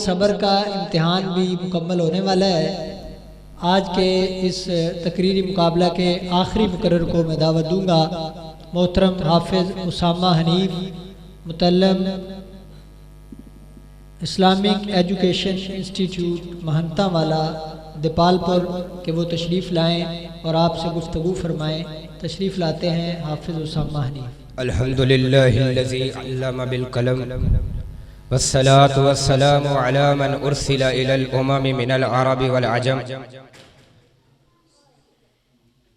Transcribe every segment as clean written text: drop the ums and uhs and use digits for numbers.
صبر کا امتحان بھی مکمل ہونے والا ہے۔ آج کے اس تقریری مقابلہ کے آخری مقرر کو میں دعوت دوں گا۔ محترم حافظ اسامہ حنیف، متعلم Islamic education institute Mehnta Wala Depal پور، کہ وہ تشریف لائیں اور آپ سے گفتگو فرمائیں۔ تشریف لاتے ہیں حافظ اسامہ حنیف۔ الحمدللہ الذی علم بالقلم والصلاة والسلام على من ارسل الى الامم من العرب والعجم،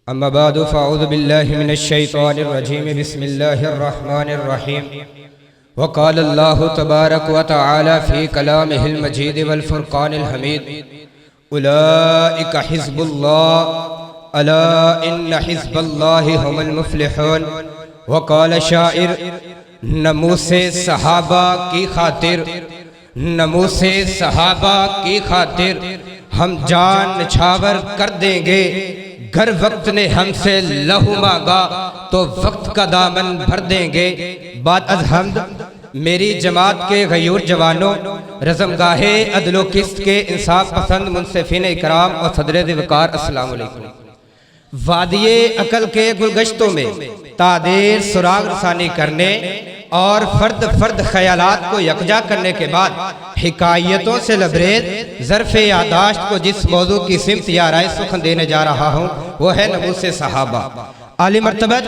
اما بعد فاعوذ باللہ من الشیطان الرجیم، بسم اللہ الرحمن الرحیم۔ وقال اللہ تبارک وتعالی فی کلامہ المجید والفرقان الحمید، اولئک حزب اللہ الا ان حزب اللہ هم المفلحون۔ وقال شاعر، نموس صحابہ کی خاطر، نموس صحابہ کی خاطر ہم جان نچھاور کر دیں گے، گر وقت نے ہم سے لہو مانگا تو وقت کا دامن بھر دیں گے۔ بات از حمد میری جماعت کے غیور جوانوں، رزمگاہ عدل و قسط کے انصاف پسند منصفین اکرام اور صدر وقار، السلام علیکم۔ وادی عقل کے گلگشتوں میں تعدیر سراغ رسانی کرنے اور فرد فرد خیالات کو یکجا کرنے کے بعد حکایتوں سے لبریز ظرف یادداشت کو جس موضوع کی سمت یا رائے سخن دینے جا رہا ہوں وہ ہے نموس صحابہ۔ عالی مرتبہ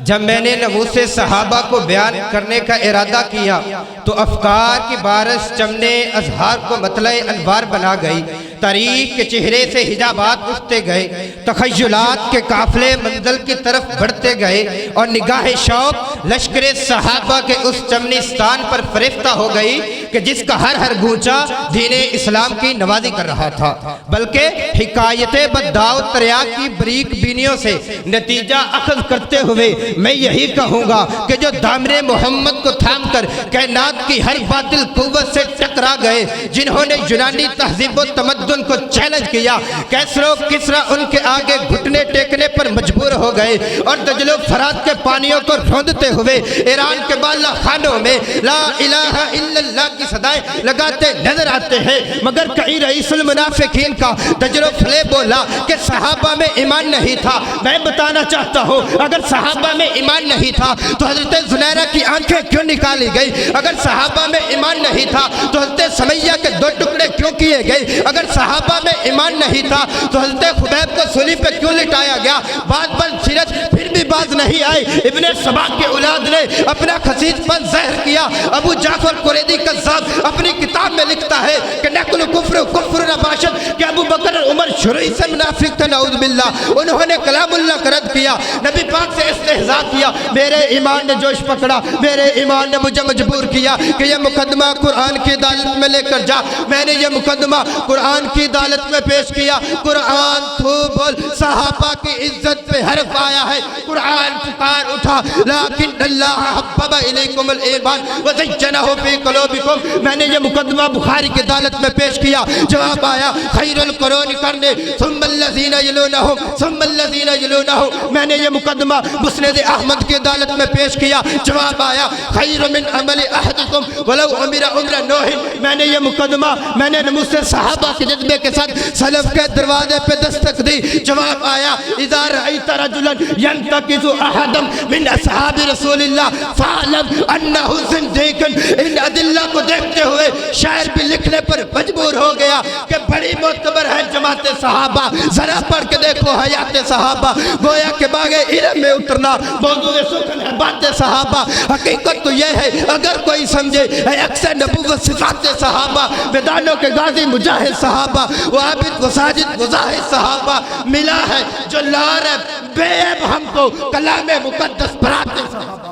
جب میں نے نموس صحابہ کو بیان کرنے کا ارادہ کیا تو افکار کی بارش چمنے اظہار کو مطلع انوار بنا گئی، تاریخ کے چہرے سے حجابات اٹھتے گئے، تخیلات کے قافلے منزل کی طرف بڑھتے گئے اور نگاہ شوق لشکر صحابہ کے اس چمنستان پر فریفتہ ہو گئی کہ جس کا ہر ہر گونچا دین اسلام کی نوازی کر رہا تھا، بلکہ حکایت بدداؤ تریاق کی بریک بینیوں سے نتیجہ اخذ کرتے ہوئے میں یہی کہوں گا کہ جو دامن محمد کو تھام کر کائنات کی ہر باطل قوت سے ٹکرا گئے، جنہوں نے یونانی تہذیب و تمدن کو چیلنج کیا، کیسر و کسرا ان کے آگے گھٹنے ٹیکنے پر مجبور ہو گئے اور دجل و فرات کے پانیوں کو روندتے ہوئے ایران کے بالا خانوں میں لا الہ الا اللہ کی صدائیں لگاتے نظر آتے ہیں، مگر کئی رئیس المنافقین کا دجل و فلے بولا کہ صحابہ میں ایمان نہیں تھا۔ میں بتانا چاہتا ہوں اگر صحابہ میں ایمان نہیں تھا تو حضرت زنیرہ کی آنکھیں کیوں نکالی گئی؟ اگر صحابہ میں ایمان نہیں تھا تو حضرت سمیہ کے 2 ٹکڑے کیوں کیے گئے؟ اگر صحابہ میں ایمان نہیں تھا تو حضرت خبیب کو سولی پہ کیوں لٹایا گیا؟ بات بن سیرت پھر بھی باز نہیں آئی۔ ابن سبا کے اولاد نے اپنا خسیس پر زہر کیا۔ ابو جعفر قریدی قذاب اپنی کتاب میں لکھتا ہے کہ نقل کفر کفر نباشد کہ ابو بکر عمر شروعی سے منافق تھے، نعوذ باللہ۔ انہوں نے کلام اللہ کا رد کیا، نبی پاک سے استہزاء کیا۔ میرے ایمان نے جوش پکڑا، میرے ایمان نے مجھے مجبور کیا کہ یہ مقدمہ قرآن کی عدالت میں لے کر جا۔ میں نے یہ مقدمہ قرآن کی عدالت میں پیش کیا۔ قرآن تو بول صحابہ کی عزت پہ حرف آیا ہے، قرآن پکار اٹھا لیکن اللہ حبب الیکم الایمان وزینہ فی قلوبکم۔ میں نے یہ مقدمہ بخاری کی عدالت میں پیش کیا، جواب آیا خیر القرون کرنے ثم الذین یلونہم ثم الذین یلونہم۔ میں نے یہ مقدمہ مسند احمد کی عدالت میں پیش کیا، جواب آیا خیر من عمل احدکم ولو عمر عمر نوح۔ میں نے یہ مقدمہ میں نے نموس صحابہ کے جذبے کے ساتھ سلف کے دروازے پہ دستک دی، جواب آیا اذا رأیت رجلا ینتقض احدا من اصحاب رسول اللہ فاعلم انہ زندیق۔ ان ادلہ کو دیکھتے ہوئے شاعر بھی لکھنے پر مجبور ہو گیا کہ بڑی معتبر ہے جماعت صحابہ، ذرا پڑھ کے دیکھو حیات صحابہ، گویا کہ باغ علم میں اترنا موضوع سخن ہے بات صحابہ۔ حقیقت تو یہ ہے اگر کوئی سمجھے عکس نبوت صفات صحابہ، میدانوں کے غازی مجاہد صحابہ، وعابد وساجد مزاحد صحابہ، ملا ہے جو لارب بے عیب ہم کو کلام مقدس برات صحابہ۔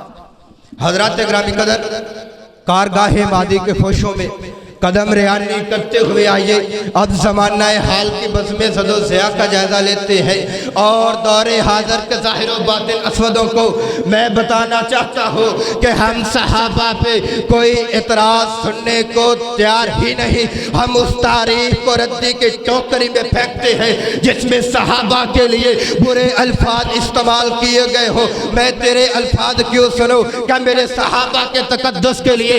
حضرات گرامی قدر، کارگاہ مادی کے فوشوں میں قدم ریانی کرتے ہوئے آئیے اب زمانہ حال کی بزم زد و ضیاء کا جائزہ لیتے ہیں اور دور حاضر کے ظاہر و باطن اسودوں کو میں بتانا چاہتا ہوں کہ ہم صحابہ پہ کوئی اعتراض سننے کو تیار ہی نہیں۔ ہم اس تاریخ کو ردی کے ٹوکری میں پھینکتے ہیں جس میں صحابہ کے لیے برے الفاظ استعمال کیے گئے ہو۔ میں تیرے الفاظ کیوں سنوں؟ کیا میرے صحابہ کے تقدس کے لیے